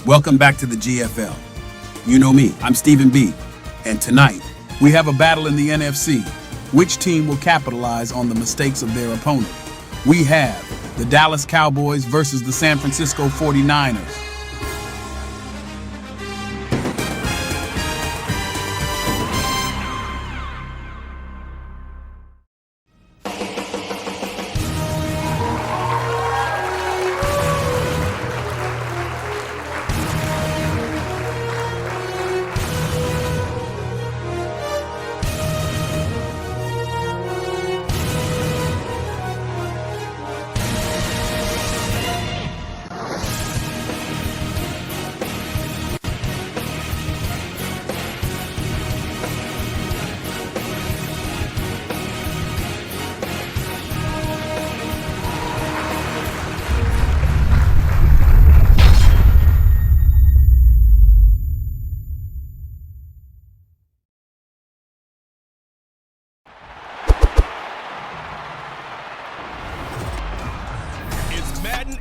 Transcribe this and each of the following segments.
Welcome back to the GFL. You know me, I'm Stephen B. And tonight, we have a battle in the NFC. Which team will capitalize on the mistakes of their opponent? We have the Dallas Cowboys versus the San Francisco 49ers.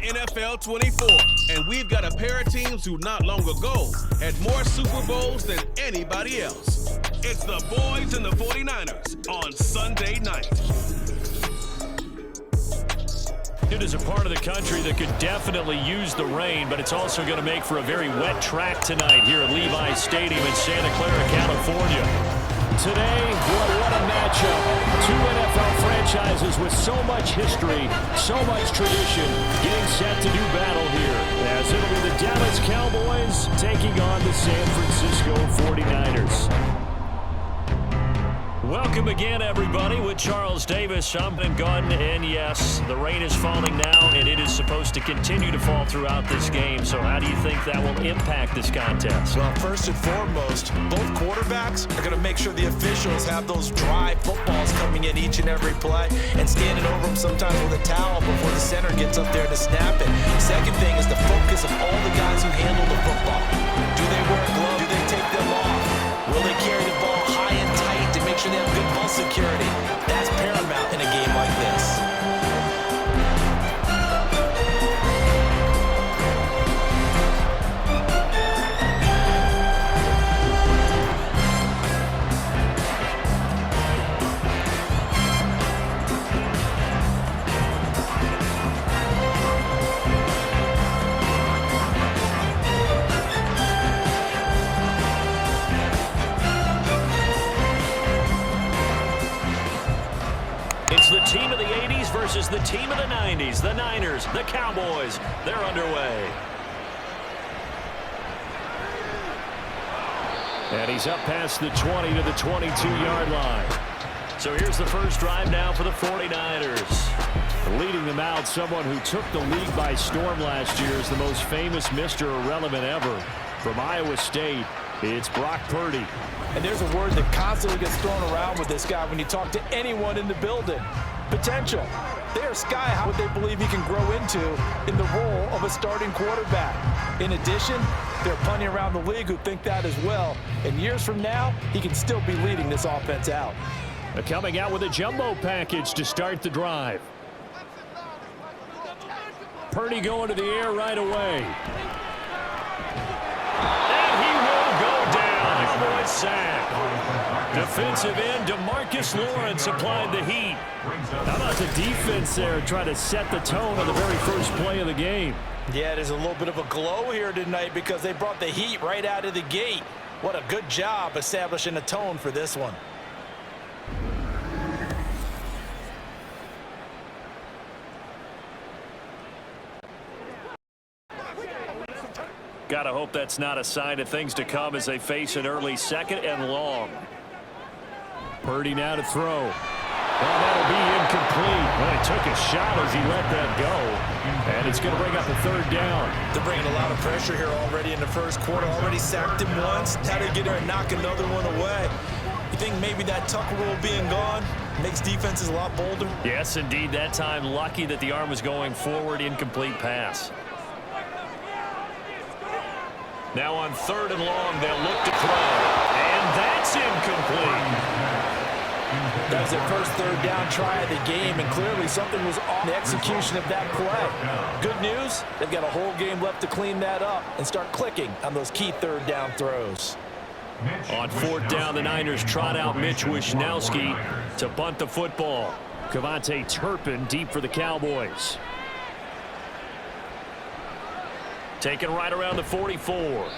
NFL 24, and we've got a pair of teams who not long ago had more Super Bowls than anybody else. It's the boys and the 49ers on Sunday night. It is a part of the country that could definitely use the rain, but it's also going to make for a very wet track tonight here at Levi's Stadium in Santa Clara, California. Today, what a matchup. Two NFL franchises with so much history, so much tradition, getting set to do battle here. As it'll be the Dallas Cowboys taking on the San Francisco 49ers. Welcome again, everybody, with Charles Davis. I'm Ben Gunn, and yes, the rain is falling now, and it is supposed to continue to fall throughout this game. So how do you think that will impact this contest? Well, first and foremost, both quarterbacks are going to make sure the officials have those dry footballs coming in each and every play and standing over them sometimes with a towel before the center gets up there to snap it. Second thing is the focus of all the guys who handle the football. Do they wear gloves? Do they take them off? Will they carry the ball high and tight to make sure they have good ball security? That's paramount in a game like this. It's the team of the 80s versus the team of the 90s. The Niners, the Cowboys, they're underway. And he's up past the 20 to the 22-yard line. So here's the first drive now for the 49ers. Leading them out, someone who took the league by storm last year is the most famous Mr. Irrelevant ever. From Iowa State, it's Brock Purdy. And there's a word that constantly gets thrown around with this guy when you talk to anyone in the building. Potential. They are sky high what they believe he can grow into in the role of a starting quarterback. In addition, there are plenty around the league who think that as well. And years from now, he can still be leading this offense out. Coming out with a jumbo package to start the drive. Purdy going to the air right away. Sack. Defensive end DeMarcus Lawrence applied the heat. How about the defense there trying to set the tone on the very first play of the game? Yeah, there's a little bit of a glow here tonight because they brought the heat right out of the gate. What a good job establishing a tone for this one. Gotta hope that's not a sign of things to come as they face an early second and long. Purdy now to throw. Well, that'll be incomplete. Well, he took a shot as he let that go. And it's going to bring up a third down. They're bringing a lot of pressure here already in the first quarter. Already sacked him once. Now they get there and knock another one away. You think maybe that Tucker rule being gone makes defenses a lot bolder? Yes, indeed. That time lucky that the arm was going forward. Incomplete pass. Now on third and long, they'll look to throw. And that's incomplete. That was their first third down try of the game, and clearly something was off the execution of that play. Good news, they've got a whole game left to clean that up and start clicking on those key third down throws. On fourth down, the Niners trot out Mitch Wishnowski to bunt the football. Kevontae Turpin deep for the Cowboys. Taken right around the 44.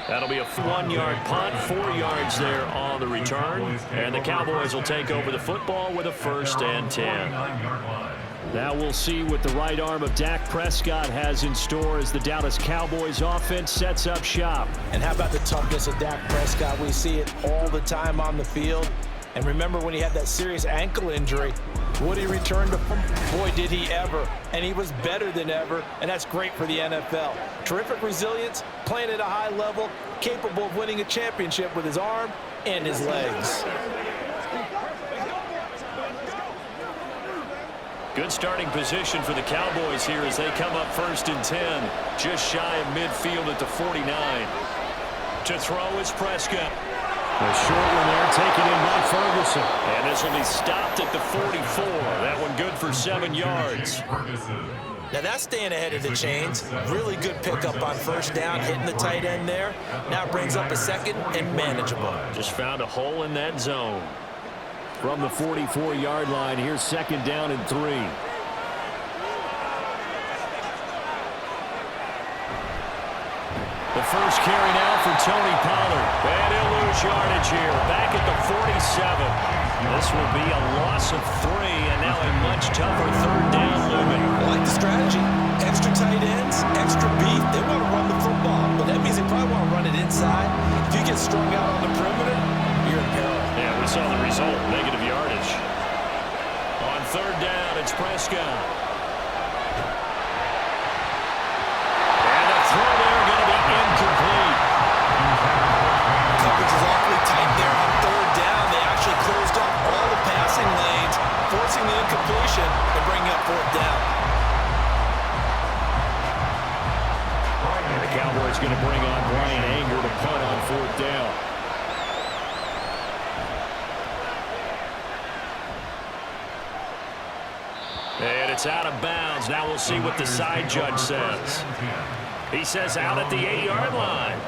That'll be a 1-yard punt, 4 yards there on the return. And the Cowboys will take over the football with a 1st and 10. Now we'll see what the right arm of Dak Prescott has in store as the Dallas Cowboys offense sets up shop. And how about the toughness of Dak Prescott? We see it all the time on the field. And remember when he had that serious ankle injury, would he return to boy, did he ever. And he was better than ever, and that's great for the NFL. Terrific resilience, playing at a high level, capable of winning a championship with his arm and his legs. Good starting position for the Cowboys here as they come up 1st and 10, just shy of midfield at the 49. To throw is Prescott. A short one there, taken in by Ferguson. And this will be stopped at the 44. That one good for 7 yards. Now that's staying ahead of the chains. Really good pickup on 1st down, hitting the tight end there. Now it brings up a 2nd and manageable. Just found a hole in that zone. From the 44-yard line, here's 2nd down and 3. The first carry now for Tony Pollard. And he'll lose yardage here. Back at the 47. This will be a loss of 3, and now a much tougher 3rd down looming. I like the strategy. Extra tight ends, extra beef. They want to run the football, but that means they probably want to run it inside. If you get strung out on the perimeter, you're in peril. Yeah, we saw the result, negative yardage. On 3rd down, it's Prescott. And the throw there going to be incomplete. Coverage is awfully tight there on 3rd down. They actually closed off all the passing lanes, forcing the incompletion and bringing up 4th down. And the Cowboys going to bring on Brian Anger to punt on 4th down. And it's out of bounds. Now we'll see what the side judge says. He says out at the 8-yard line.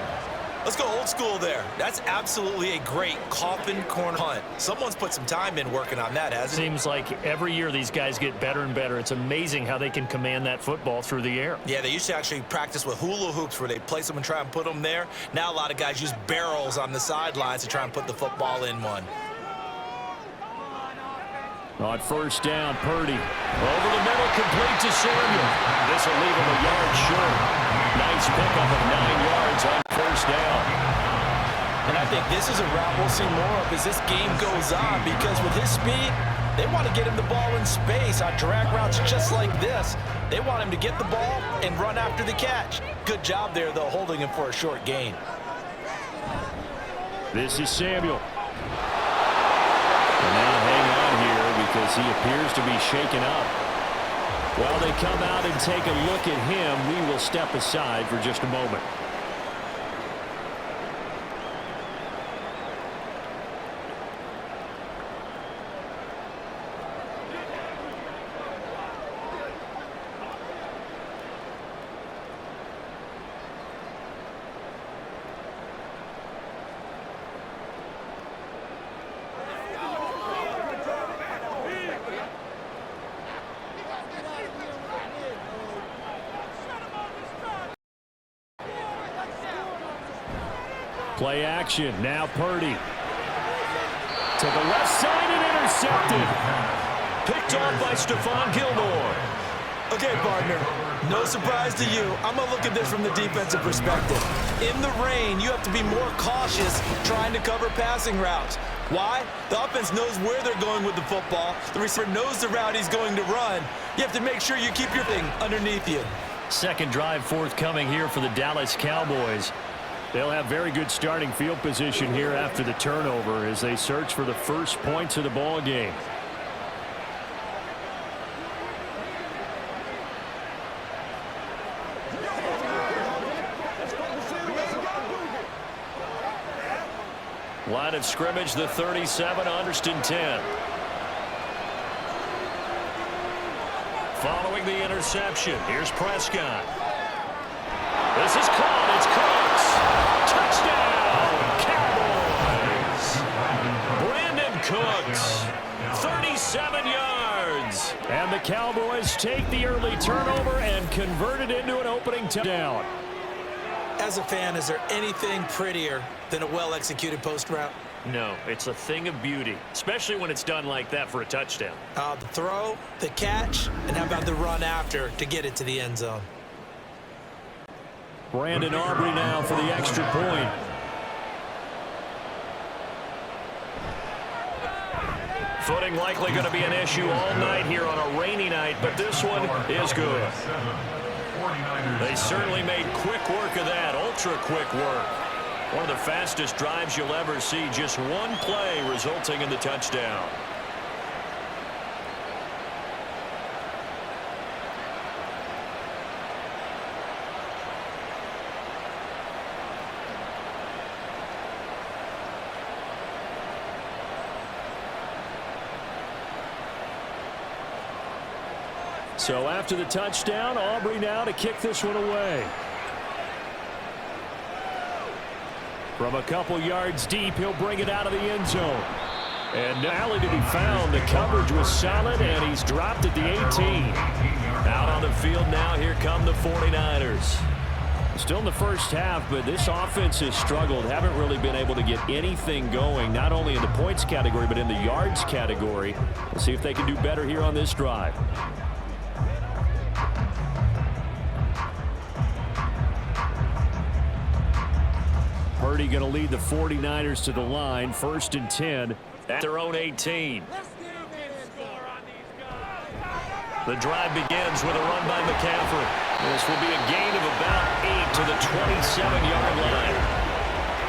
Let's go old school there. That's absolutely a great coffin corner punt. Someone's put some time in working on that, hasn't it? Seems like every year these guys get better and better. It's amazing how they can command that football through the air. Yeah, they used to actually practice with hula hoops where they place them and try and put them there. Now a lot of guys use barrels on the sidelines to try and put the football in one. On 1st down, Purdy. Over the middle, complete to Samuel. This will leave him a yard short. Nice pickup of 9 yards on 1st down. And I think this is a route we'll see more of as this game goes on, because with his speed, they want to get him the ball in space on drag routes just like this. They want him to get the ball and run after the catch. Good job there, though, holding him for a short gain. This is Samuel. And now hang on here because he appears to be shaken up. While they come out and take a look at him, we will step aside for just a moment. Play action. Now Purdy. To the left side and intercepted. Picked off by Stephon Gilmore. Okay, partner, no surprise to you. I'm going to look at this from the defensive perspective. In the rain, you have to be more cautious trying to cover passing routes. Why? The offense knows where they're going with the football. The receiver knows the route he's going to run. You have to make sure you keep your thing underneath you. Second drive forthcoming here for the Dallas Cowboys. They'll have very good starting field position here after the turnover as they search for the first points of the ball game. Line of scrimmage, the 37, Underston 10. following the interception. Here's Prescott. This is caught. It's Cooks. Touchdown, Cowboys. Brandon Cooks, 37 yards. And the Cowboys take the early turnover and convert it into an opening touchdown. As a fan, is there anything prettier than a well-executed post route? No, it's a thing of beauty, especially when it's done like that for a touchdown. The throw, the catch, and how about the run after to get it to the end zone? Brandon Aubrey now for the extra point. Footing likely going to be an issue all night here on a rainy night, but this one is good. They certainly made quick work of that, ultra-quick work. One of the fastest drives you'll ever see, just one play resulting in the touchdown. So after the touchdown, Aubrey now to kick this one away. From a couple yards deep, he'll bring it out of the end zone. And now to be found. The coverage was solid, and he's dropped at the 18. Out on the field now, here come the 49ers. Still in the first half, but this offense has struggled. Haven't really been able to get anything going, not only in the points category, but in the yards category. We'll see if they can do better here on this drive. Purdy going to lead the 49ers to the line, 1st and 10 at their own 18. The drive begins with a run by McCaffrey. This will be a gain of about 8 to the 27-yard line.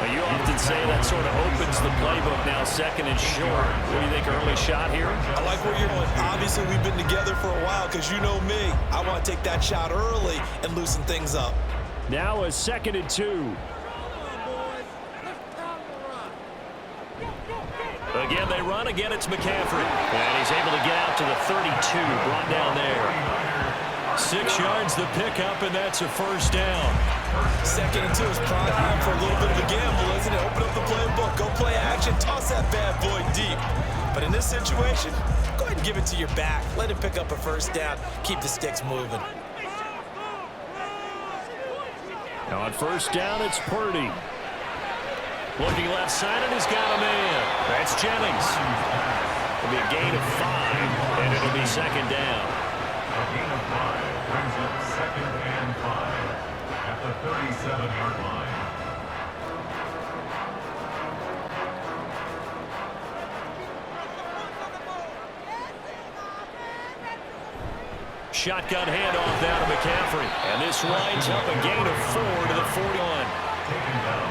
Now, you often say that sort of opens the playbook now, 2nd and short. What do you think, early shot here? I like where you're going. Obviously, we've been together for a while because you know me. I want to take that shot early and loosen things up. Now a 2nd and 2. Again, they run. Again, it's McCaffrey. And he's able to get out to the 32, brought down there. 6 yards the pickup, and that's a 1st down. 2nd and 2 is prime time for a little bit of a gamble, isn't it? Open up the playbook, go play action, toss that bad boy deep. But in this situation, go ahead and give it to your back. Let him pick up a 1st down. Keep the sticks moving. Now on 1st down, it's Purdy. Looking left side, and he's got a man. That's Jennings. It'll be a gain of 5, and it'll be 2nd down. A gain of 5 brings up 2nd and 5 at the 37-yard line. Shotgun handoff down to McCaffrey. And this winds up a gain of 4 to the 41.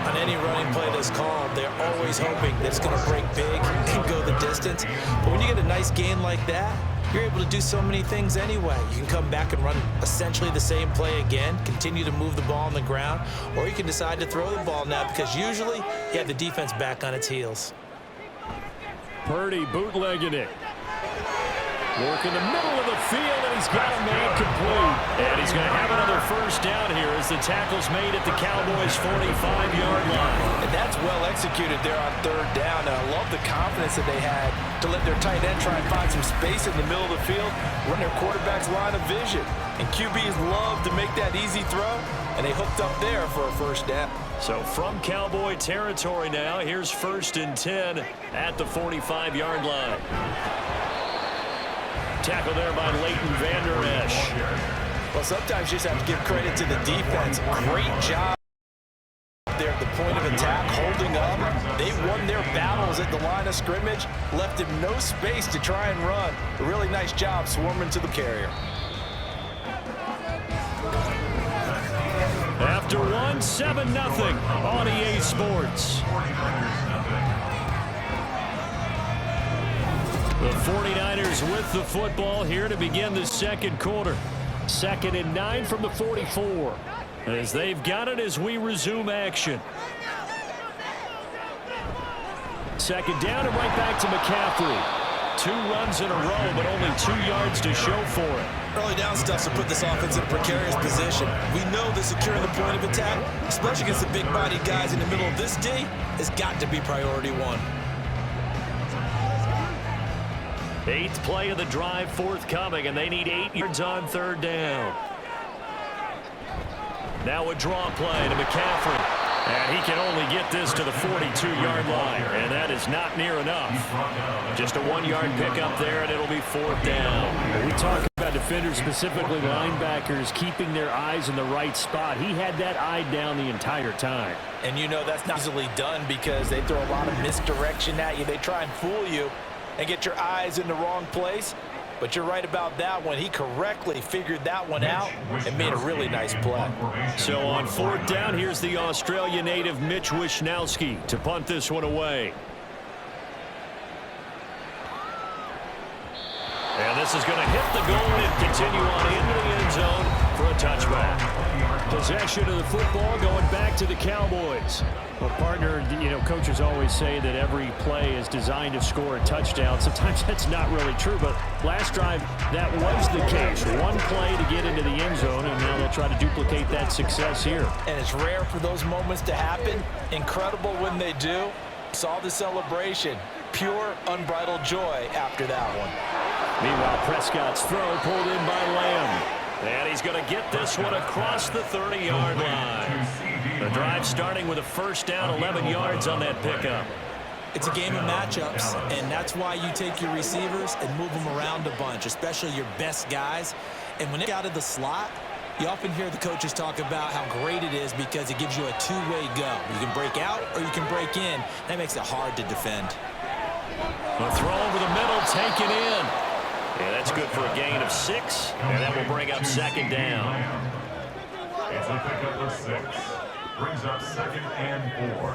On any running play that's called, they're always hoping that it's going to break big and go the distance. But when you get a nice gain like that, you're able to do so many things anyway. You can come back and run essentially the same play again, continue to move the ball on the ground, or you can decide to throw the ball now because usually you have the defense back on its heels. Purdy bootlegging it. Work in the middle of the field, and he's got a man complete. And he's going to have another 1st down here as the tackle's made at the Cowboys' 45-yard line. And that's well executed there on 3rd down. And I love the confidence that they had to let their tight end try and find some space in the middle of the field, run their quarterback's line of vision. And QBs love to make that easy throw, and they hooked up there for a 1st down. So from Cowboy territory now, here's 1st and 10 at the 45-yard line. Tackle there by Leighton Vander Esch. Well, sometimes you just have to give credit to the defense. Great job there at the point of attack, holding up. They won their battles at the line of scrimmage, left him no space to try and run. A really nice job swarming to the carrier. After 1, 7-0 on EA Sports. The 49ers with the football here to begin the 2nd quarter. 2nd and 9 from the 44. As they've got it as we resume action. 2nd down and right back to McCaffrey. 2 runs in a row, but only 2 yards to show for it. Early down stuff to put this offense in a precarious position. We know that securing the point of attack, especially against the big-bodied guys in the middle of this D, has got to be priority 1. 8th play of the drive forthcoming, and they need 8 yards on 3rd down. Now a draw play to McCaffrey. And he can only get this to the 42-yard line, and that is not near enough. Just a 1-yard pickup there, and it'll be 4th down. We talk about defenders, specifically linebackers, keeping their eyes in the right spot. He had that eye down the entire time. And you know that's not easily done because they throw a lot of misdirection at you. They try and fool you and get your eyes in the wrong place. But you're right about that one. He correctly figured that one out and made a really nice play. So on 4th down, here's the Australia native Mitch Wishnowsky to punt this one away. And this is going to hit the goal and continue on into the end zone for a touchback. Possession of the football going back to the Cowboys. Well, partner, you know, coaches always say that every play is designed to score a touchdown. Sometimes that's not really true, but last drive, that was the case. 1 play to get into the end zone, and now they'll try to duplicate that success here. And it's rare for those moments to happen. Incredible when they do. Saw the celebration. Pure, unbridled joy after that one. Meanwhile, Prescott's throw pulled in by Lamb. And he's going to get this one across the 30-yard line. The drive starting with a 1st down, 11 yards on that pickup. It's a game of matchups, and that's why you take your receivers and move them around a bunch, especially your best guys. And when they get out of the slot, you often hear the coaches talk about how great it is because it gives you a two-way go. You can break out or you can break in. That makes it hard to defend. A throw over the middle, taken in. Yeah, that's good for a gain of 6, and that will bring up 2nd down. It's a pickup of 6. Brings up 2nd and 4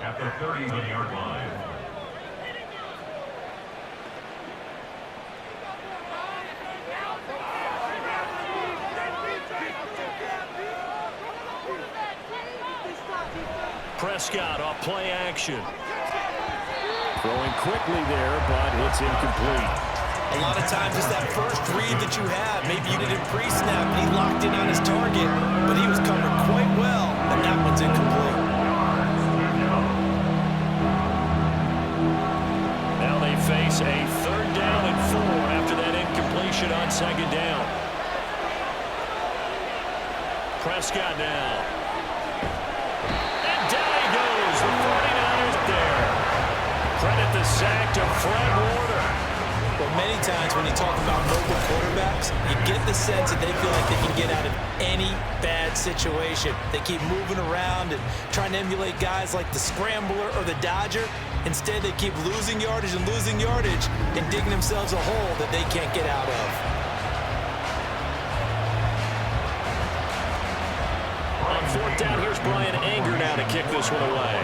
at the 31-yard line. Prescott off play action. Throwing quickly there, but it's incomplete. A lot of times it's that first read that you have. Maybe you did it pre-snap and he locked in on his target, but he was covered quite well, and that one's incomplete. Now they face a 3rd down and 4 after that incompletion on 2nd down. Prescott now. And down he goes. The 49ers there. Credit the sack to Fred Warner. Well, many times when you talk about mobile quarterbacks, you get the sense that they feel like they can get out of any bad situation. They keep moving around and trying to emulate guys like the Scrambler or the Dodger. Instead, they keep losing yardage and digging themselves a hole that they can't get out of. On 4th down, here's Brian Anger now to kick this one away.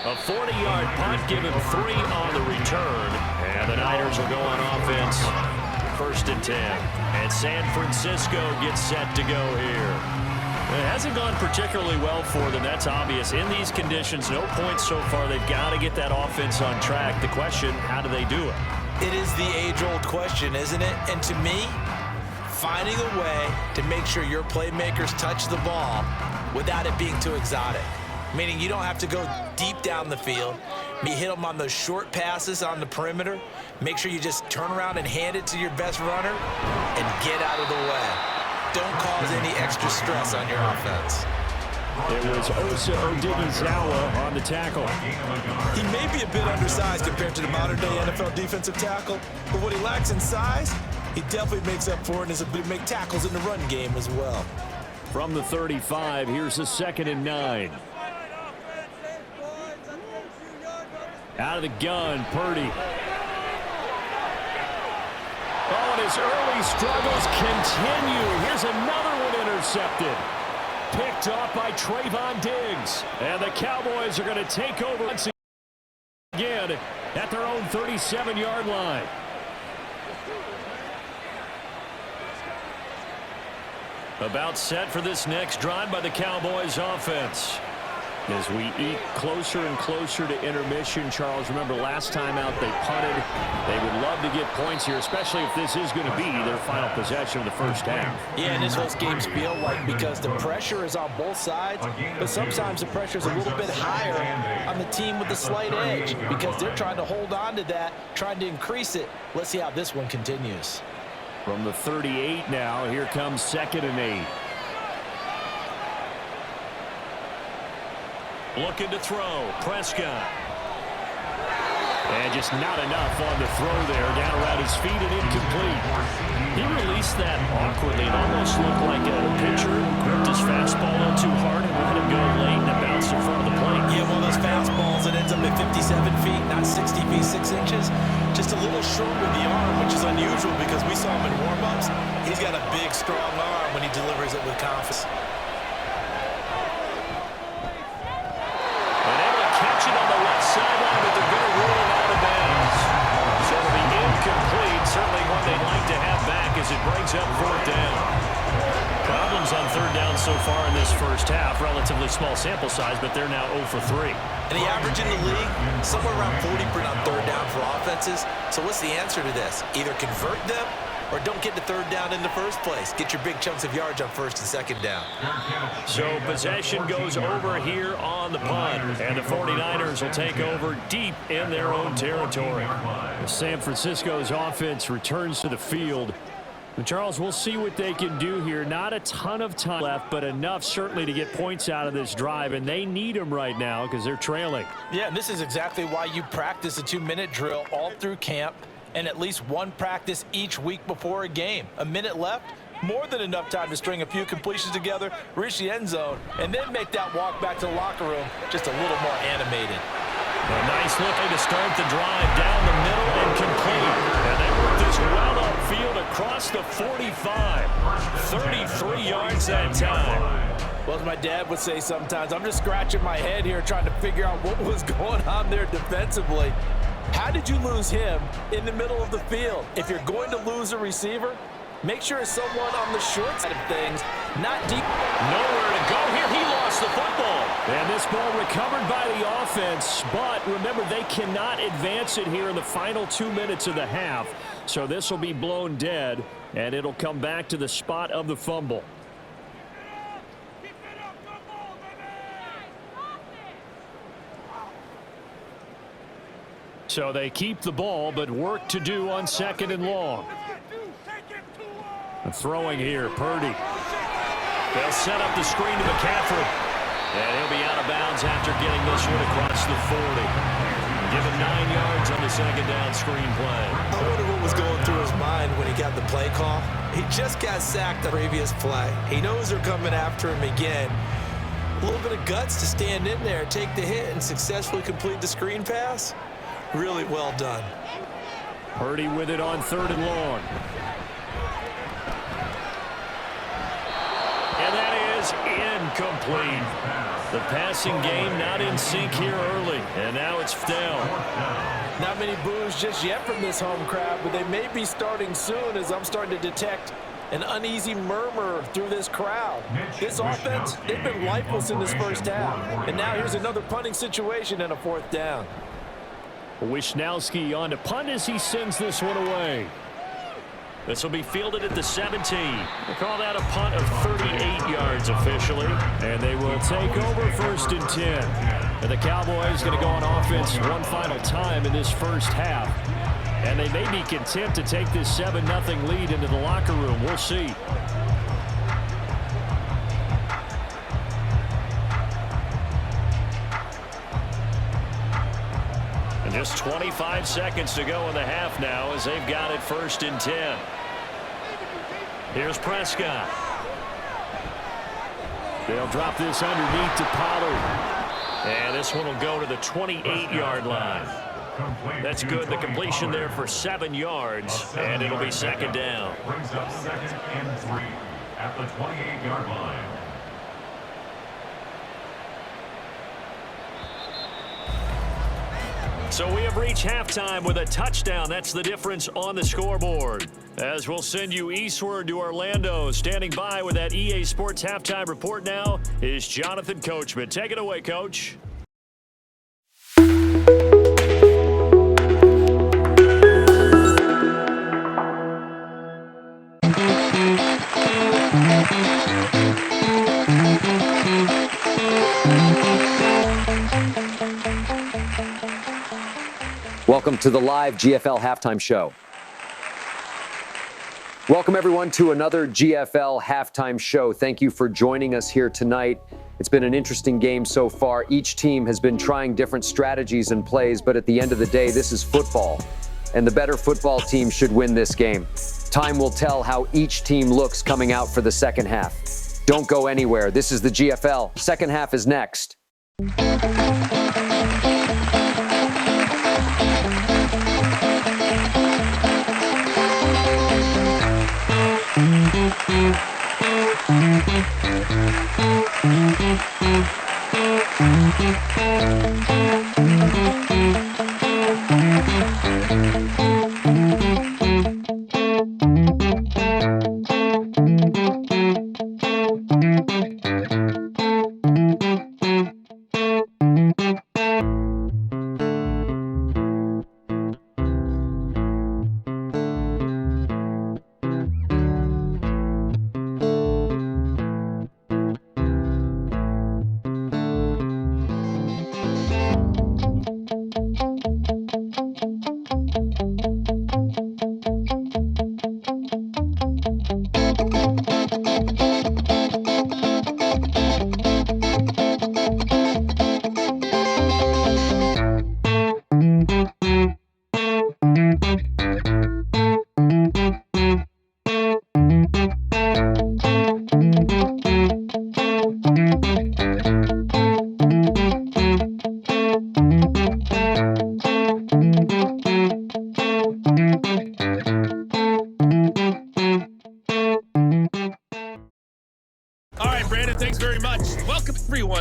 A 40-yard punt, give him 3 on the return. And the Niners will go on offense. 1st and 10. And San Francisco gets set to go here. It hasn't gone particularly well for them. That's obvious. In these conditions, no points so far. They've got to get that offense on track. The question, how do they do it? It is the age-old question, isn't it? And to me, finding a way to make sure your playmakers touch the ball without it being too exotic. Meaning you don't have to go deep down the field. You hit them on those short passes on the perimeter. Make sure you just turn around and hand it to your best runner and get out of the way. Don't cause any extra stress on your offense. It was Osa Odighizuwa on the tackle. He may be a bit undersized compared to the modern-day NFL defensive tackle, but what he lacks in size, he definitely makes up for it in his ability to make tackles in the run game as well. From the 35, here's the 2nd and 9. Out of the gun, Purdy. Oh, and his early struggles continue. Here's another one intercepted. Picked off by Trayvon Diggs. And the Cowboys are going to take over once again at their own 37-yard line. About set for this next drive by the Cowboys offense. As we eke closer and closer to intermission, Charles, remember last time out they punted. They would love to get points here, especially if this is going to be their final possession of the first half. Yeah, and this whole game's feel like because the pressure is on both sides, but sometimes the pressure is a little bit higher on the team with the slight edge because they're trying to hold on to that, trying to increase it. Let's see how this one continues. From the 38 now, here comes 2nd and 8. Looking to throw. Prescott. And just not enough on the throw there. Down around his feet and incomplete. He released that awkwardly. It almost looked like a pitcher gripped his fastball a little too hard and let him go late and it bounced in front of the plate. Yeah, one of those fastballs that ends up at 57 feet, not 60 feet, 6 inches. Just a little short with the arm, which is unusual because we saw him in warm-ups. He's got a big, strong arm when he delivers it with confidence. Sideline, but they're going to rule it out of bounds. So it'll be incomplete. Certainly one they'd like to have back as it brings up 4th down. Problems on 3rd down so far in this first half. Relatively small sample size, but they're now 0 for 3. And the average in the league, somewhere around 40% on 3rd down for offenses. So what's the answer to this? Either convert them or don't get to 3rd down in the first place. Get your big chunks of yards on 1st and 2nd down. So possession goes over here on the punt, and the 49ers will take over deep in their own territory. San Francisco's offense returns to the field. And Charles, we'll see what they can do here. Not a ton of time left, but enough certainly to get points out of this drive, and they need them right now because they're trailing. Yeah, and this is exactly why you practice a 2-minute drill all through camp and at least one practice each week before a game. A minute left, more than enough time to string a few completions together, reach the end zone, and then make that walk back to the locker room just a little more animated. A nice looking to start the drive down the middle and complete. And they work this well upfield across the 45. 33 yards that time. Well, as my dad would say sometimes, I'm just scratching my head here trying to figure out what was going on there defensively. How did you lose him in the middle of the field? If you're going to lose a receiver, make sure it's someone on the short side of things, not deep. Nowhere to go here. He lost the football. And this ball recovered by the offense, but remember, they cannot advance it here in the final 2 minutes of the half. So this will be blown dead, and it'll come back to the spot of the fumble. So they keep the ball, but work to do on 2nd and long. Throwing here, Purdy. They'll set up the screen to McCaffrey. And he'll be out of bounds after getting this one across the 40. Give him 9 yards on the 2nd down screen play. I wonder what was going through his mind when he got the play call. He just got sacked the previous play. He knows they're coming after him again. A little bit of guts to stand in there, take the hit, and successfully complete the screen pass. Really well done. Purdy with it on 3rd and long. And that is incomplete. The passing game not in sync here early. And now it's down. Not many boos just yet from this home crowd, but they may be starting soon as I'm starting to detect an uneasy murmur through this crowd. This offense, they've been lifeless in this first half. And now here's another punting situation and a 4th down. Wisnowski on to punt as he sends this one away. This will be fielded at the 17. We'll call that a punt of 38 yards officially. And they will take over 1st and 10. And the Cowboys going to go on offense one final time in this first half. And they may be content to take this 7-0 lead into the locker room. We'll see. Just 25 seconds to go in the half now as they've got it 1st and 10. Here's Prescott. They'll drop this underneath to Pollard. And this one will go to the 28-yard line. That's good. The completion there for 7 yards. And it'll be 2nd down. Brings up 2nd and 3 at the 28-yard line. So we have reached halftime with a touchdown. That's the difference on the scoreboard. As we'll send you eastward to Orlando. Standing by with that EA Sports halftime report now is Jonathan Coachman. Take it away, Coach. Welcome to the live GFL halftime show. Welcome, everyone, to another GFL halftime show. Thank you for joining us here tonight. It's been an interesting game so far. Each team has been trying different strategies and plays, but at the end of the day, this is football, and the better football team should win this game. Time will tell how each team looks coming out for the second half. Don't go anywhere. This is the GFL. Second half is next.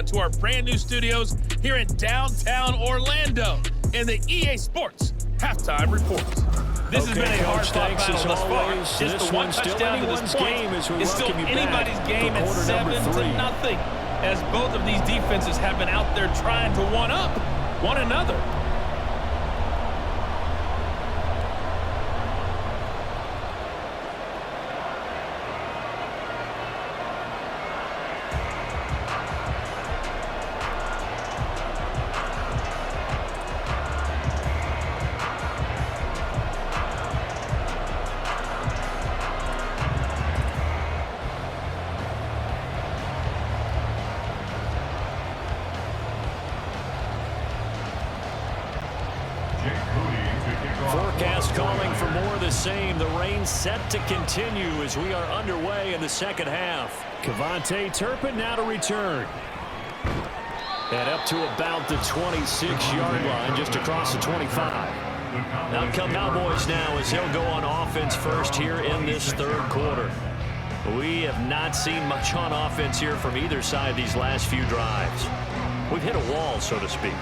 To our brand new studios here in downtown Orlando in the EA Sports halftime report. This has been a hard-fought battle thus far. Just the one touchdown to this point is still anybody's game at 7-0, as both of these defenses have been out there trying to one-up one another. Forecast calling for more of the same. The rain set to continue as we are underway in the second half. Kevontae Turpin now to return. And up to about the 26-yard line, just across the 25. Out come Cowboys now as he'll go on offense first here in this third quarter. We have not seen much on offense here from either side these last few drives. We've hit a wall, so to speak.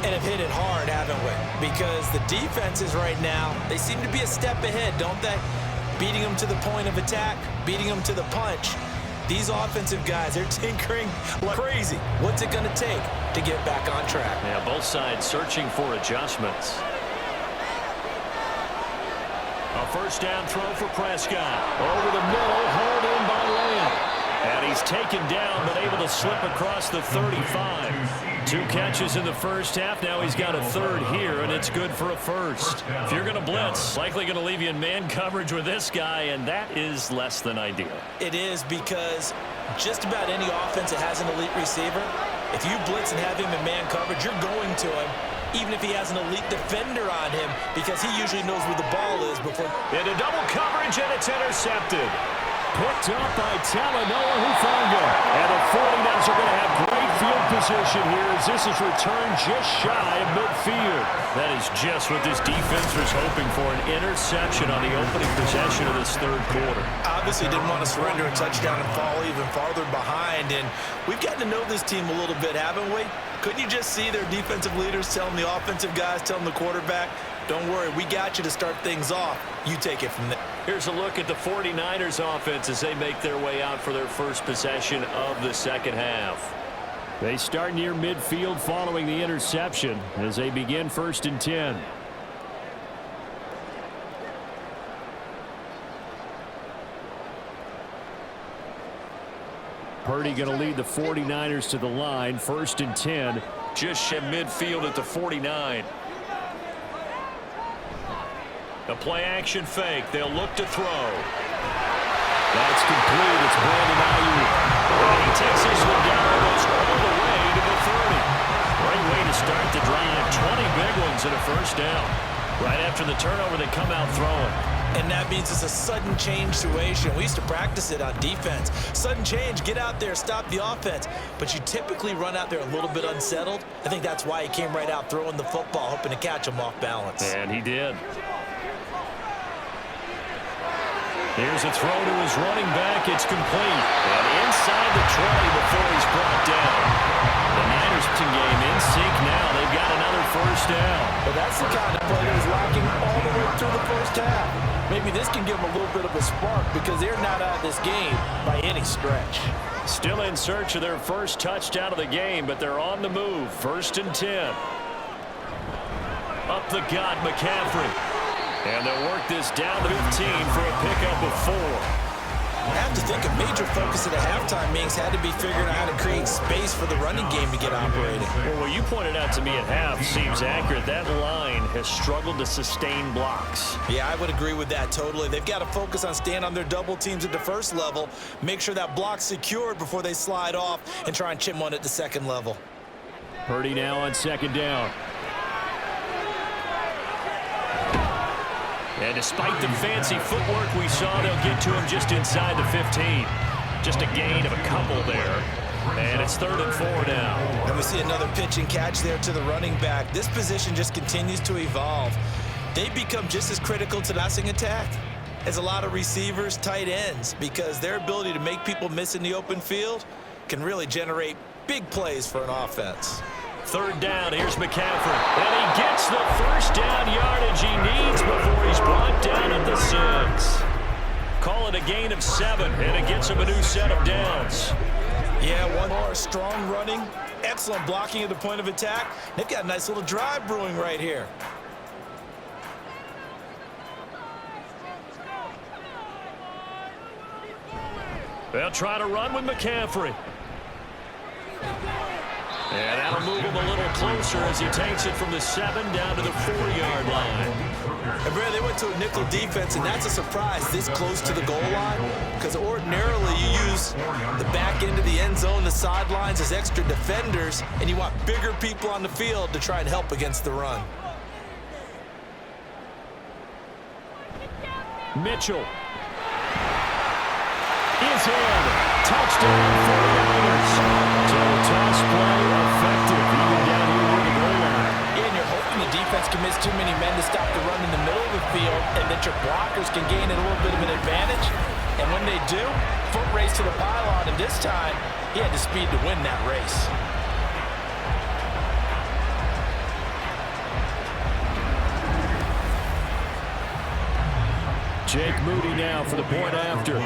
And have hit it hard, haven't we? Because the defenses right now, they seem to be a step ahead, don't they? Beating them to the point of attack, beating them to the punch. These offensive guys, they're tinkering like crazy. What's it going to take to get back on track? Yeah, both sides searching for adjustments. A first down throw for Prescott. Over the middle, hauled in by Lamb. And he's taken down, but able to slip across the 35. 2 catches in the first half. Now he's got a third here, and it's good for a first. If you're going to blitz, likely going to leave you in man coverage with this guy, and that is less than ideal. It is, because just about any offense that has an elite receiver, if you blitz and have him in man coverage, you're going to him, even if he has an elite defender on him, because he usually knows where the ball is before. Into double coverage, and it's intercepted. Picked up by Talanoa Hufanga. And the 49ers are going to have great field position here as this is returned just shy of midfield. That is just what this defense was hoping for, an interception on the opening possession of this third quarter. Obviously didn't want to surrender a touchdown and fall even farther behind. And we've gotten to know this team a little bit, haven't we? Couldn't you just see their defensive leaders telling the offensive guys, telling the quarterback, don't worry, we got you to start things off. You take it from there. Here's a look at the 49ers offense as they make their way out for their first possession of the second half. They start near midfield following the interception as they begin 1st and 10. Purdy going to lead the 49ers to the line, 1st and 10. Just at midfield at the 49. The play action fake. They'll look to throw. That's complete. It's Brandon Ayuk. And he takes this one down almost all the way to the 30. Great way to start the drive. 20 big ones and a first down. Right after the turnover, they come out throwing. And that means it's a sudden change situation. We used to practice it on defense. Sudden change, get out there, stop the offense. But you typically run out there a little bit unsettled. I think that's why he came right out throwing the football, hoping to catch him off balance. And he did. Here's a throw to his running back. It's complete. And inside the 20 before he's brought down. The Niners game in sync now. They've got another first down. But that's the kind of play that was lacking all the way through the first half. Maybe this can give them a little bit of a spark because they're not out of this game by any stretch. Still in search of their first touchdown of the game, but they're on the move. 1st and 10. Up the gut, McCaffrey. And they'll work this down to 15 for a pickup of 4. I have to think a major focus at the halftime meetings had to be figuring out how to create space for the running game to get operating. Well, what you pointed out to me at half seems accurate. That line has struggled to sustain blocks. Yeah, I would agree with that totally. They've got to focus on staying on their double teams at the first level, make sure that block's secured before they slide off, and try and chip one at the second level. Purdy now on 2nd down. And despite the fancy footwork we saw, they'll get to him just inside the 15. Just a gain of a couple there. And it's 3rd and 4 now. And we see another pitch and catch there to the running back. This position just continues to evolve. They become just as critical to the passing attack as a lot of receivers, tight ends, because their ability to make people miss in the open field can really generate big plays for an offense. 3rd down, here's McCaffrey. And he gets the first down yardage he needs before he's brought down at the 6. Call it a gain of 7, and it gets him a new set of downs. Yeah, one more strong running, excellent blocking at the point of attack. They've got a nice little drive brewing right here. They'll try to run with McCaffrey. And that'll move him a little closer as he takes it from the 7 down to the 4-yard line. And Brad, they went to a nickel defense, and that's a surprise this close to the goal line, because ordinarily you use the back end of the end zone, the sidelines as extra defenders, and you want bigger people on the field to try and help against the run. Mitchell is in. Touchdown 49ers. Toss play effective even down here near the goal line. Yeah, and you're hoping the defense can miss too many men to stop the run in the middle of the field and that your blockers can gain a little bit of an advantage. And when they do, foot race to the pylon, and this time he had the speed to win that race. Jake Moody now for the point after.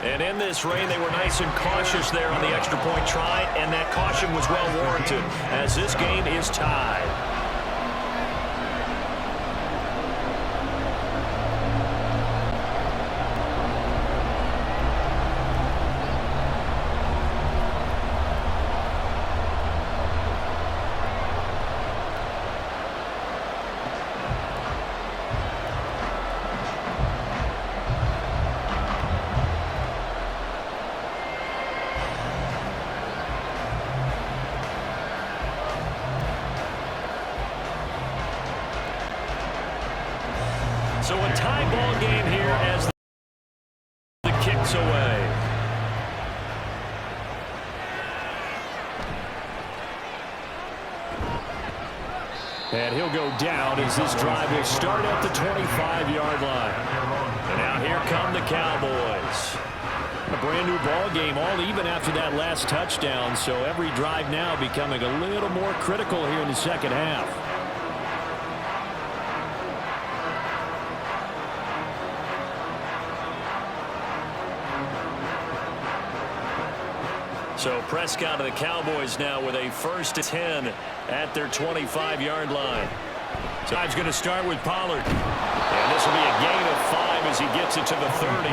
And in this rain, they were nice and cautious there on the extra point try, and that caution was well warranted as this game is tied. So a tie ball game here as the kick's away. And he'll go down as this drive will start at the 25-yard line. And now here come the Cowboys. A brand new ball game, all even after that last touchdown. So every drive now becoming a little more critical here in the second half. So Prescott of the Cowboys now with a 1st and 10 at their 25-yard line. So he's going to start with Pollard. And this will be a gain of 5 as he gets it to the 30.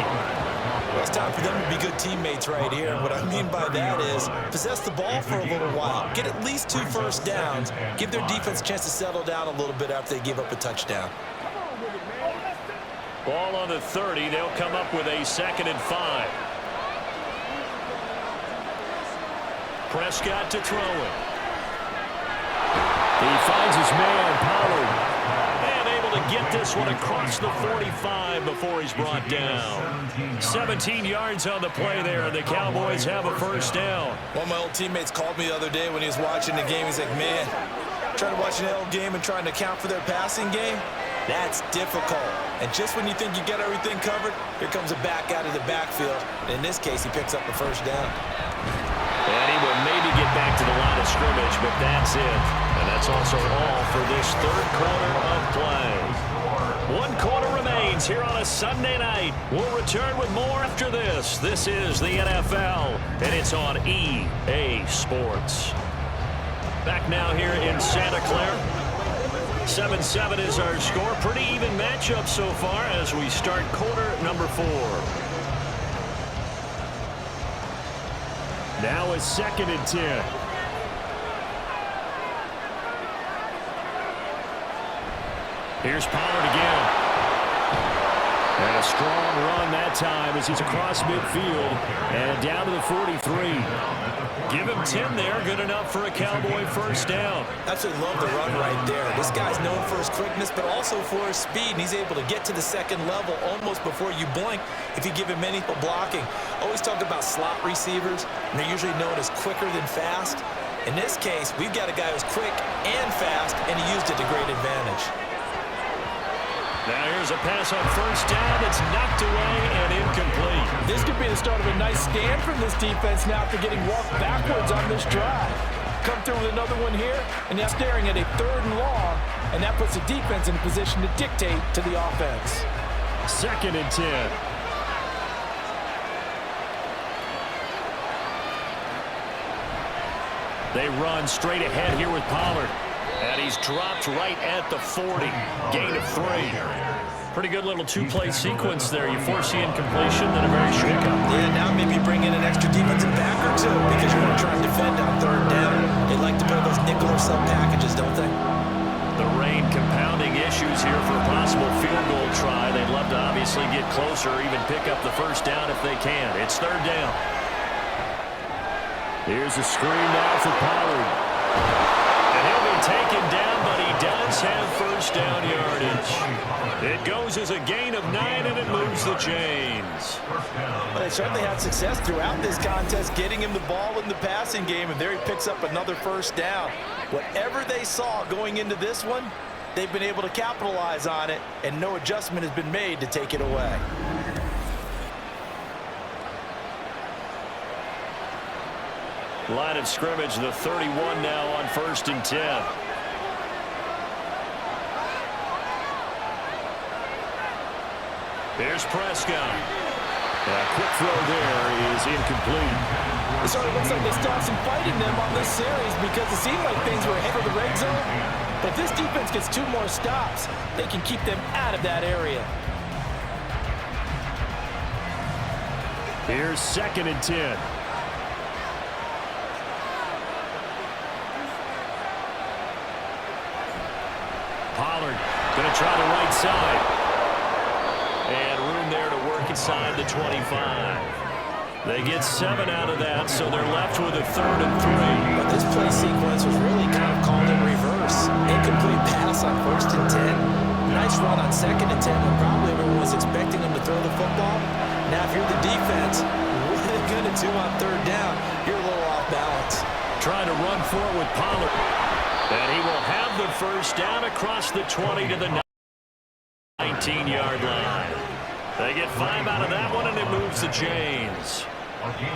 Well, it's time for them to be good teammates right here. And what I mean by that is possess the ball for a little while. Get at least 2 first downs. Give their defense a chance to settle down a little bit after they give up a touchdown. Ball on the 30. They'll come up with a 2nd and 5. Prescott to throw it. He finds his man, Pollard. And able to get this one across the 45 before he's brought down. 17 yards on the play there, and the Cowboys have a 1st down. One of my old teammates called me the other day when he was watching the game. He's like, man, trying to watch an L game and trying to account for their passing game, that's difficult. And just when you think you get everything covered, here comes a back out of the backfield. And in this case, he picks up the 1st down. And he will maybe get back to the line of scrimmage, but that's it. And that's also all for this 3rd quarter of play. 1 quarter remains here on a Sunday night. We'll return with more after this. This is the NFL, and it's on EA Sports. Back now here in Santa Clara. 7-7 is our score. Pretty even matchup so far as we start quarter number 4. Now a 2nd and 10. Here's Pollard again. And a strong run that time as he's across midfield and down to the 43. Give him 10 there. Good enough for a Cowboy 1st down. Absolutely love the run right there. This guy's known for his quickness, but also for his speed. And he's able to get to the 2nd level almost before you blink if you give him any blocking. Always talk about slot receivers, and they're usually known as quicker than fast. In this case, we've got a guy who's quick and fast, and he used it to great advantage. Now here's a pass on 1st down. It's knocked away and incomplete. This could be the start of a nice stand from this defense now after getting walked backwards on this drive. Come through with another one here, and now staring at a 3rd and long, and that puts the defense in a position to dictate to the offense. 2nd and 10. They run straight ahead here with Pollard. And he's dropped right at the 40. Gain of 3. Pretty good little 2-play sequence there. You force the incompletion, then a very short count. Yeah, now maybe bring in an extra defensive back or 2 because you want to try and defend on 3rd down. They like to play those nickel or sub packages, don't they? The rain compounding issues here for a possible field goal try. They'd love to obviously get closer, even pick up the 1st down if they can. It's 3rd down. Here's a screen now for Pollard. And he'll be taken down, but he does have 1st down yardage. It goes as a gain of 9, and it moves the chains. Well, they certainly had success throughout this contest, getting him the ball in the passing game, and there he picks up another 1st down. Whatever they saw going into this one, they've been able to capitalize on it, and no adjustment has been made to take it away. Line of scrimmage, the 31 now on 1st and 10. Here's Prescott. A quick throw there is incomplete. It sort of looks like they still have some fight in them on this series because it seemed like things were ahead of the red zone. But if this defense gets 2 more stops, they can keep them out of that area. Here's 2nd and 10. Pollard going to try the right side. And room there to work inside the 25. They get 7 out of that, so they're left with a 3rd and 3. But this play sequence was really kind of called in reverse. Incomplete pass on 1st and 10. Nice run on 2nd and 10 when probably everyone was expecting them to throw the football. Now if you're the defense, what are they going to do on 3rd down? You're a little off balance. Trying to run for it with Pollard. And he will have the 1st down across the 20 to the 19-yard line. They get 5 out of that one, and it moves to James.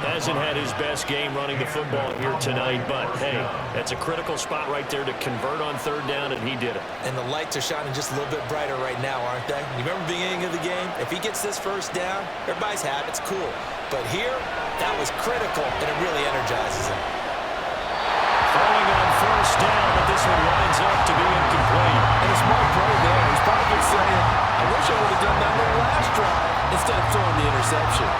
Hasn't had his best game running the football here tonight, but, hey, that's a critical spot right there to convert on 3rd down, and he did it. And the lights are shining just a little bit brighter right now, aren't they? You remember the beginning of the game? If he gets this 1st down, everybody's happy. It's cool. But here, that was critical, and it really energizes him. Throwing on 1st down, but this one winds up to be incomplete. And a smart play there. He's probably saying, I wish I would have done that on the last drive instead of throwing the interception.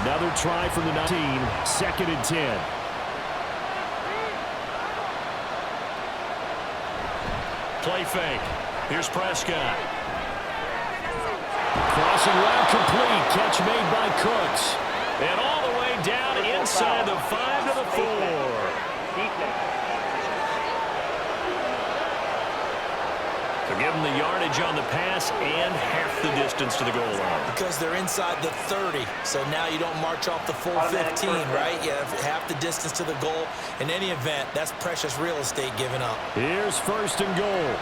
Another try from the 19, 2nd and 10. Play fake. Here's Prescott. Crossing route complete. Catch made by Cooks. And all the way down inside the 5 to the 4. So give them the yardage on the pass and half the distance to the goal line. Because they're inside the 30, so now you don't march off the full 15, right? You have half the distance to the goal. In any event, that's precious real estate given up. Here's 1st and goal.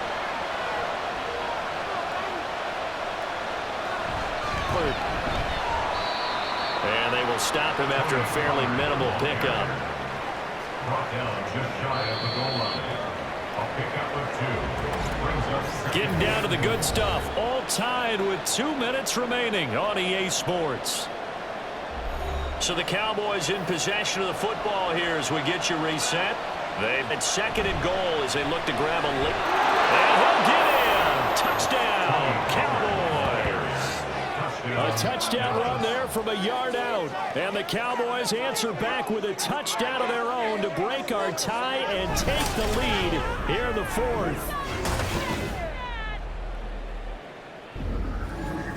And they will stop him after a fairly minimal pickup. Brought down just shy of the goal line. A pickup of 2. Brings up Getting down to the good stuff. All tied with 2 minutes remaining on EA Sports. So the Cowboys in possession of the football here as we get you reset. They've at 2nd and goal as they look to grab a lead. And he'll get in. Touchdown, Cowboys. A touchdown run there from a yard out. And the Cowboys answer back with a touchdown of their own to break our tie and take the lead here in the 4th.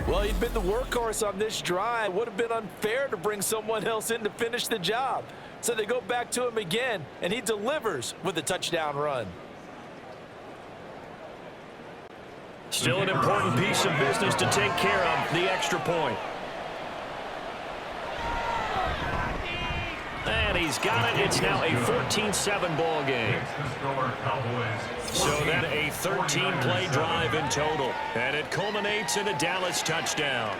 Well, he'd been the workhorse on this drive. It would have been unfair to bring someone else in to finish the job. So they go back to him again, and he delivers with a touchdown run. Still an important piece of business to take care of, the extra point. And he's got it. It's now a 14-7 ball game. So that a 13-play drive in total. And it culminates in a Dallas touchdown.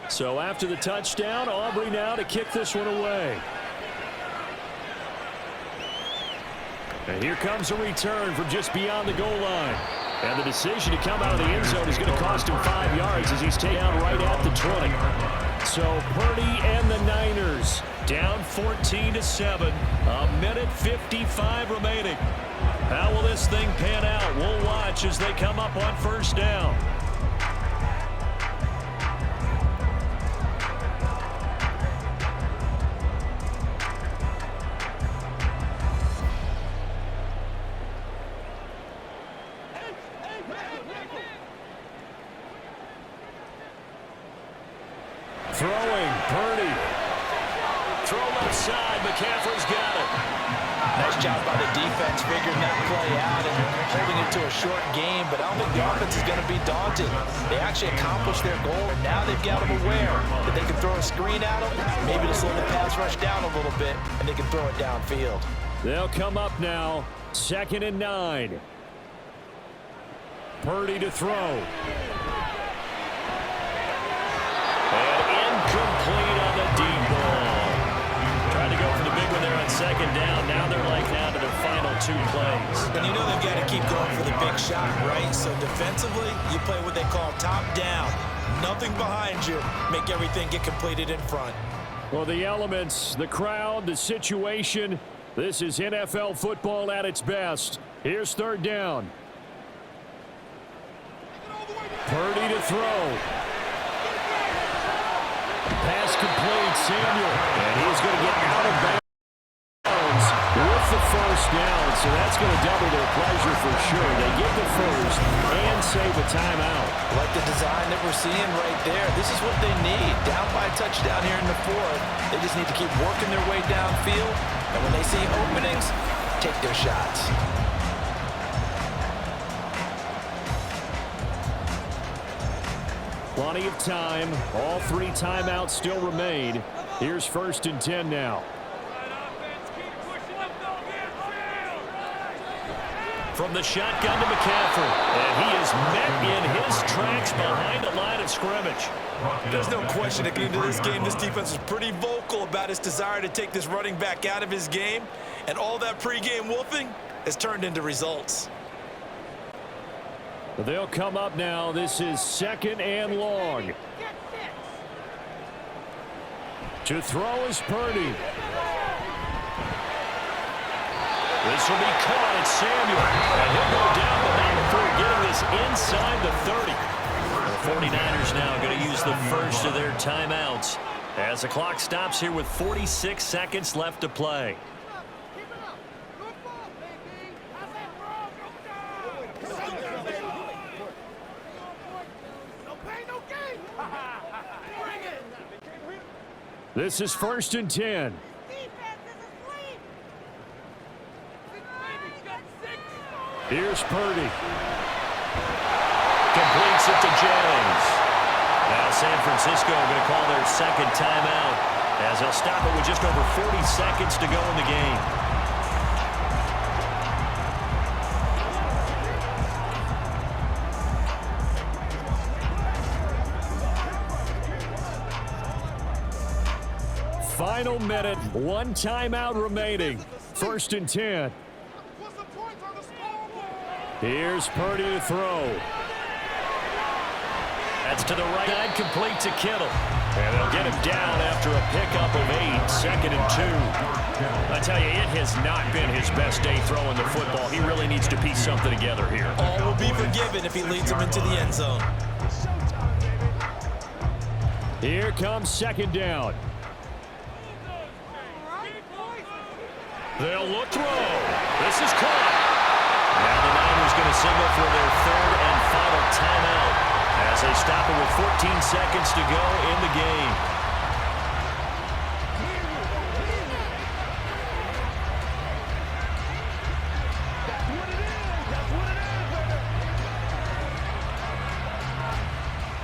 So after the touchdown, Aubrey now to kick this one away. And here comes a return from just beyond the goal line. And the decision to come out of the end zone is going to cost him 5 yards as he's taken out right at the 20. So Purdy and the Niners down 14-7. A minute 55 remaining. How will this thing pan out? We'll watch as they come up on 1st down. Throwing, Purdy. Throw left side, McCaffrey's got it. Nice job by the defense figuring that play out and holding it to a short game, but I don't think the offense is going to be daunted. They actually accomplished their goal, and now they've got them aware that they can throw a screen at them, maybe to slow the pass rush down a little bit, and they can throw it downfield. They'll come up now, 2nd and 9. Purdy to throw. Complete on the deep ball. Trying to go for the big one there on 2nd down. Now they're like down to their final 2 plays. And you know they've got to keep going for the big shot, right? So defensively, you play what they call top down. Nothing behind you. Make everything get completed in front. Well, the elements, the crowd, the situation. This is NFL football at its best. Here's 3rd down. Purdy to throw. Pass complete, Samuel. And he's going to get out of bounds with the first down, so that's going to double their pleasure for sure. They get the first and save a timeout. Like the design that we're seeing right there. This is what they need. Down by a touchdown here in the fourth. They just need to keep working their way downfield. And when they see openings, take their shots. Plenty of time. All 3 timeouts still remain. Here's 1st and 10 now. From the shotgun to McCaffrey. And he is met in his tracks behind the line of scrimmage. There's no question that into this game, this defense is pretty vocal about its desire to take this running back out of his game. And all that pregame wolfing has turned into results. They'll come up now. This is 2nd and long. To throw is Purdy. This will be caught. It's Samuel. And he'll go down the line before getting this inside the 30. The 49ers now going to use the first of their timeouts as the clock stops here with 46 seconds left to play. This is 1st and 10. Here's Purdy. Completes it to James. Now San Francisco going to call their 2nd timeout as they'll stop it with just over 40 seconds to go in the game. Final minute, 1 timeout remaining. 1st and 10. Here's Purdy to throw. That's to the right side, complete to Kittle. And they'll get him down after a pickup of 8, 2nd and 2. I tell you, it has not been his best day throwing the football. He really needs to piece something together here. All will be forgiven if he leads them into the end zone. Here comes 2nd down. They'll look throw. This is caught. Now the Niners going to signal for their 3rd and final timeout as they stop it with 14 seconds to go in the game.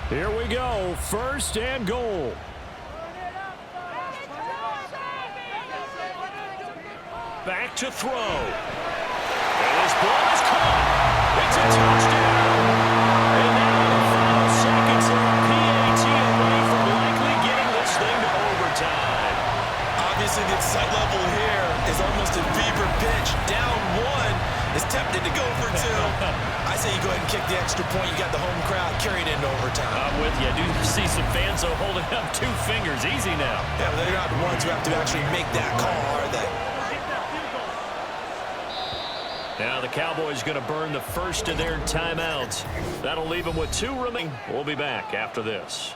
Here we go. 1st and goal. Back to throw. And his ball is caught. It's a touchdown. And now in the final seconds, they're a PAT away from likely getting this thing to overtime. Obviously, the excite level here is almost a fever pitch. Down 1 is tempted to go for 2. I say you go ahead and kick the extra point. You got the home crowd carried into overtime. I'm with you. I do see some fans holding up 2 fingers. Easy now. Yeah, but they're not the ones who have to actually make that call, are they? Now the Cowboys going to burn the first of their timeouts. That'll leave them with 2 remaining. We'll be back after this.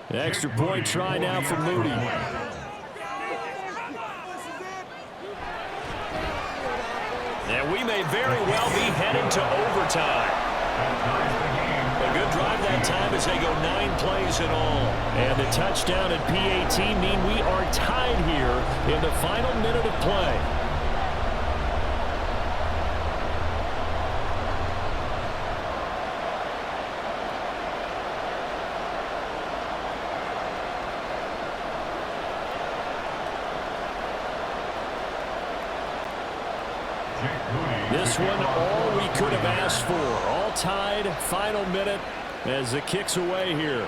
The extra point try now for Moody. And we may very well be headed to overtime. A good drive that time as they go 9 plays in all. And the touchdown and PAT mean we are tied here in the final minute of play. This one, all we could have asked for. All tied, final minute as it kicks away here.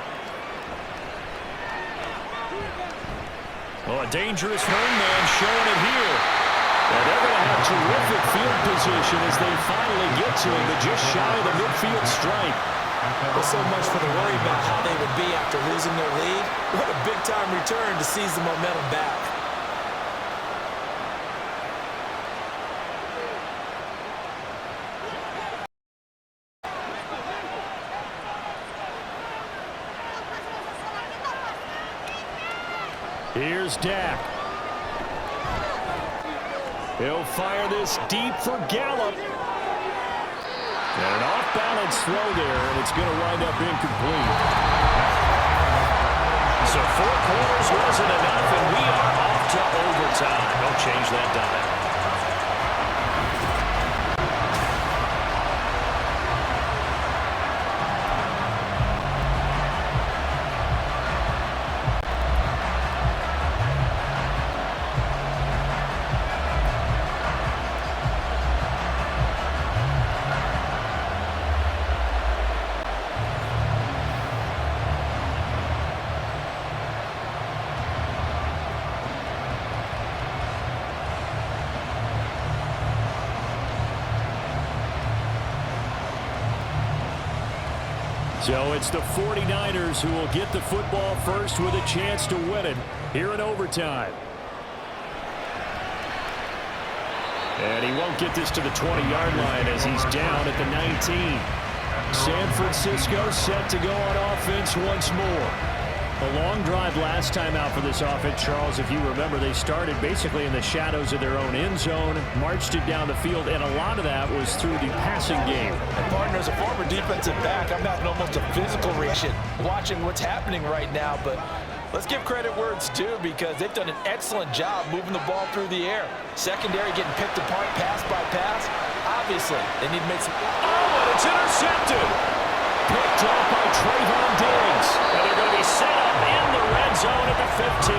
Oh, a dangerous run man showing it here. And they're going to have terrific field position as they finally get to him, but just shy of the midfield stripe. Well, so much for the worry about how they would be after losing their lead. What a big-time return to seize the momentum back. Here's Dak. He'll fire this deep for Gallup. And an off-balance throw there, and it's going to wind up incomplete. So 4 quarters wasn't enough, and we are off to overtime. Don't change that dime. So it's the 49ers who will get the football first with a chance to win it here in overtime. And he won't get this to the 20-yard line as he's down at the 19. San Francisco set to go on offense once more. A long drive last time out for this offense, Charles. If you remember, they started basically in the shadows of their own end zone, marched it down the field, and a lot of that was through the passing game. And partner, as a former defensive back, I'm having almost a physical reaction watching what's happening right now. But let's give credit where it's due, because they've done an excellent job moving the ball through the air. Secondary getting picked apart pass by pass. Obviously, they need to make some... Oh, and it's intercepted! Picked off by Trayvon Diggs. And they're going to be set up in the red zone at the 15.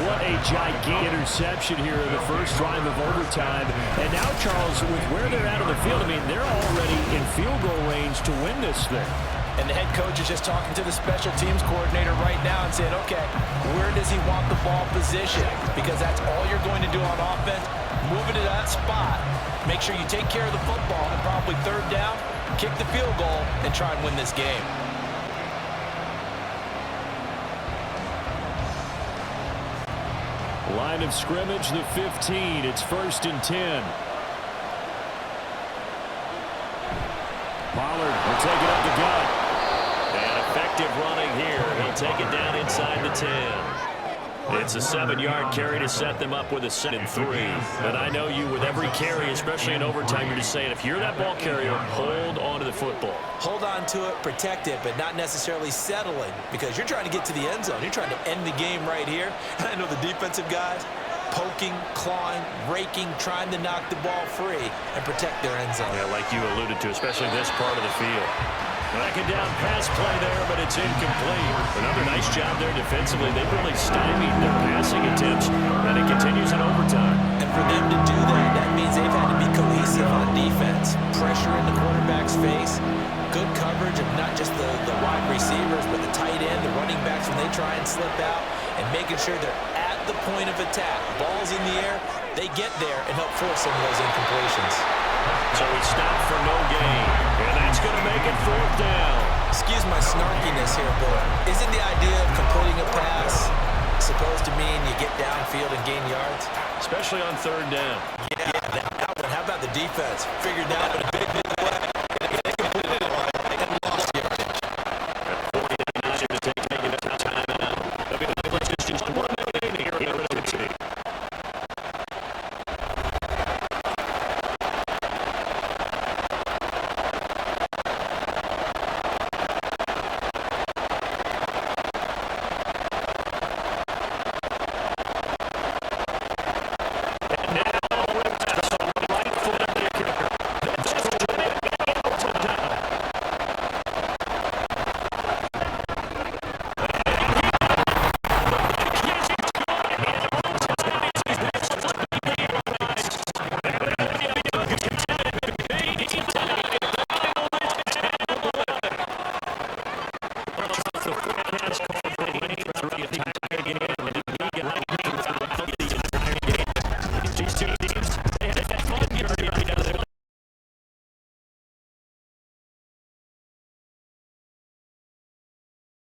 What a gigantic interception here in the first drive of overtime. And now, Charles, with where they're at on the field, I mean, they're already in field goal range to win this thing. And the head coach is just talking to the special teams coordinator right now and saying, okay, where does he want the ball positioned? Because that's all you're going to do on offense. Move it to that spot. Make sure you take care of the football, and probably third down, kick the field goal, and try and win this game. Line of scrimmage, the 15. It's 1st and 10. Pollard will take it up the gut. And effective running here. He'll take it down inside the 10. It's a 7-yard carry to set them up with a 2nd and 3. But I know you, with every carry, especially in overtime, you're just saying, if you're that ball carrier, hold on to the football. Hold on to it, protect it, but not necessarily settling, because you're trying to get to the end zone. You're trying to end the game right here. And I know the defensive guys poking, clawing, raking, trying to knock the ball free and protect their end zone. Yeah, like you alluded to, especially this part of the field. Second down pass play there, but it's incomplete. Another nice job there defensively. They've really stymied their passing attempts, and it continues in overtime. And for them to do that, that means they've had to be cohesive on defense. Pressure in the quarterback's face, good coverage of not just the wide receivers, but the tight end, the running backs when they try and slip out, and making sure they're at the point of attack. Ball's in the air, they get there and help force some of those incompletions. So he stopped for no gain, and that's going to make it 4th down. Excuse my snarkiness here, but isn't the idea of completing a pass supposed to mean you get downfield and gain yards? Especially on 3rd down. Yeah, that one. How about the defense? Figured out in a big way.